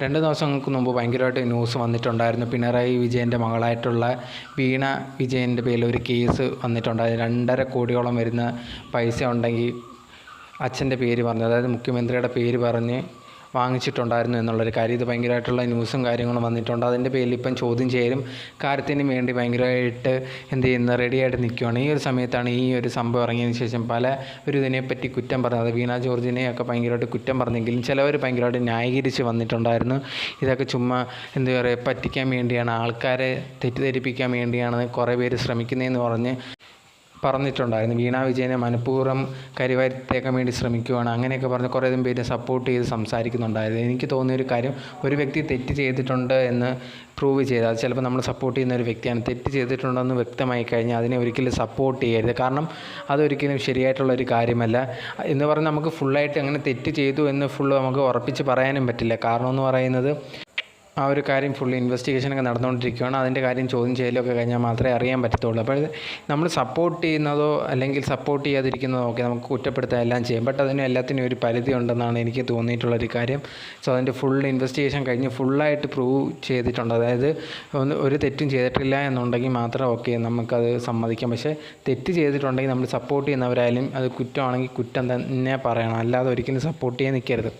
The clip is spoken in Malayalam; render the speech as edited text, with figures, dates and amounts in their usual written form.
2 ദിവസങ്ങൾക്ക് മുമ്പ് ഭയങ്കരമായിട്ട് ന്യൂസ് വന്നിട്ടുണ്ടായിരുന്നു. പിണറായി വിജയൻ്റെ മകളായിട്ടുള്ള വീണ വിജയൻ്റെ പേരിൽ ഒരു കേസ് വന്നിട്ടുണ്ടായിരുന്നു. 2.5 കോടിയോളം വരുന്ന പൈസ ഉണ്ടെങ്കിൽ അച്ഛൻ്റെ പേര് പറഞ്ഞ്, അതായത് മുഖ്യമന്ത്രിയുടെ പേര് പറഞ്ഞ് വാങ്ങിച്ചിട്ടുണ്ടായിരുന്നു എന്നുള്ളൊരു കാര്യം. ഇത് ഭയങ്കരമായിട്ടുള്ള ന്യൂസും കാര്യങ്ങളും വന്നിട്ടുണ്ട്. അതിൻ്റെ പേരിൽ ഇപ്പം ചോദ്യം ചെയ്യലും കാര്യത്തിന് വേണ്ടി ഭയങ്കരമായിട്ട് റെഡിയായിട്ട് നിൽക്കുകയാണ്. ഈ ഒരു സമയത്താണ് ഈ ഒരു സംഭവം ഇറങ്ങിയതിന് ശേഷം ഒരു ഇതിനെപ്പറ്റി കുറ്റം പറഞ്ഞത്. വീണ ജോർജിനെയൊക്കെ ഭയങ്കരമായിട്ട് കുറ്റം പറഞ്ഞെങ്കിലും ചിലവർ ഭയങ്കരമായിട്ട് ന്യായീകരിച്ച് വന്നിട്ടുണ്ടായിരുന്നു. ഇതൊക്കെ ചുമ്മാ പറ്റിക്കാൻ വേണ്ടിയാണ്, ആൾക്കാരെ തെറ്റിദ്ധരിപ്പിക്കാൻ വേണ്ടിയാണ് കുറേ പേര് ശ്രമിക്കുന്നതെന്ന് പറഞ്ഞിട്ടുണ്ടായിരുന്നു. വീണ വിജയനെ മനഃപൂർവ്വം കരിവാരിത്തേക്കാൻ വേണ്ടി ശ്രമിക്കുകയാണ്, അങ്ങനെയൊക്കെ പറഞ്ഞ് കുറേയധികം പേര് സപ്പോർട്ട് ചെയ്ത് സംസാരിക്കുന്നുണ്ടായിരുന്നു. എനിക്ക് തോന്നിയൊരു കാര്യം, ഒരു വ്യക്തി തെറ്റ് ചെയ്തിട്ടുണ്ട് എന്ന് പ്രൂവ് ചെയ്താൽ, അത് ചിലപ്പോൾ നമ്മൾ സപ്പോർട്ട് ചെയ്യുന്ന ഒരു വ്യക്തിയാണ്, തെറ്റ് ചെയ്തിട്ടുണ്ടെന്ന് വ്യക്തമായി കഴിഞ്ഞാൽ അതിനെ ഒരിക്കലും സപ്പോർട്ട് ചെയ്യരുത്. കാരണം അതൊരിക്കലും ശരിയായിട്ടുള്ളൊരു കാര്യമല്ല എന്ന് പറഞ്ഞ് നമുക്ക് ഫുള്ളായിട്ട് അങ്ങനെ തെറ്റ് ചെയ്തു എന്ന് നമുക്ക് ഉറപ്പിച്ച് പറയാനും പറ്റില്ല. കാരണം എന്ന് പറയുന്നത് ആ ഒരു കാര്യം ഫുള്ള് ഇൻവെസ്റ്റിഗേഷനൊക്കെ നടന്നുകൊണ്ടിരിക്കുകയാണ്. അതിൻ്റെ കാര്യം ചോദ്യം ചെയ്യലൊക്കെ കഴിഞ്ഞാൽ മാത്രമേ അറിയാൻ പറ്റത്തുള്ളൂ. അപ്പോൾ നമ്മൾ സപ്പോർട്ട് ചെയ്യുന്നതോ അല്ലെങ്കിൽ സപ്പോർട്ട് ചെയ്യാതിരിക്കുന്നതോ ഒക്കെ നമുക്ക് കുറ്റപ്പെടുത്താൻ എല്ലാം ചെയ്യും. ബട്ട് അതിന് എല്ലാത്തിനും ഒരു പരിധി ഉണ്ടെന്നാണ് എനിക്ക് തോന്നിയിട്ടുള്ളൊരു കാര്യം. സോ അതിൻ്റെ ഫുൾ ഇൻവെസ്റ്റിഗേഷൻ കഴിഞ്ഞ് ഫുള്ളായിട്ട് പ്രൂവ് ചെയ്തിട്ടുണ്ട്. അതായത് ഒരു തെറ്റും ചെയ്തിട്ടില്ല എന്നുണ്ടെങ്കിൽ മാത്രം ഓക്കെ നമുക്കത് സമ്മതിക്കാം. പക്ഷേ തെറ്റ് ചെയ്തിട്ടുണ്ടെങ്കിൽ നമ്മൾ സപ്പോർട്ട് ചെയ്യുന്നവരായാലും അത് കുറ്റമാണെങ്കിൽ കുറ്റം തന്നെ പറയണം, അല്ലാതെ ഒരിക്കലും സപ്പോർട്ട് ചെയ്യാൻ നിൽക്കരുത്.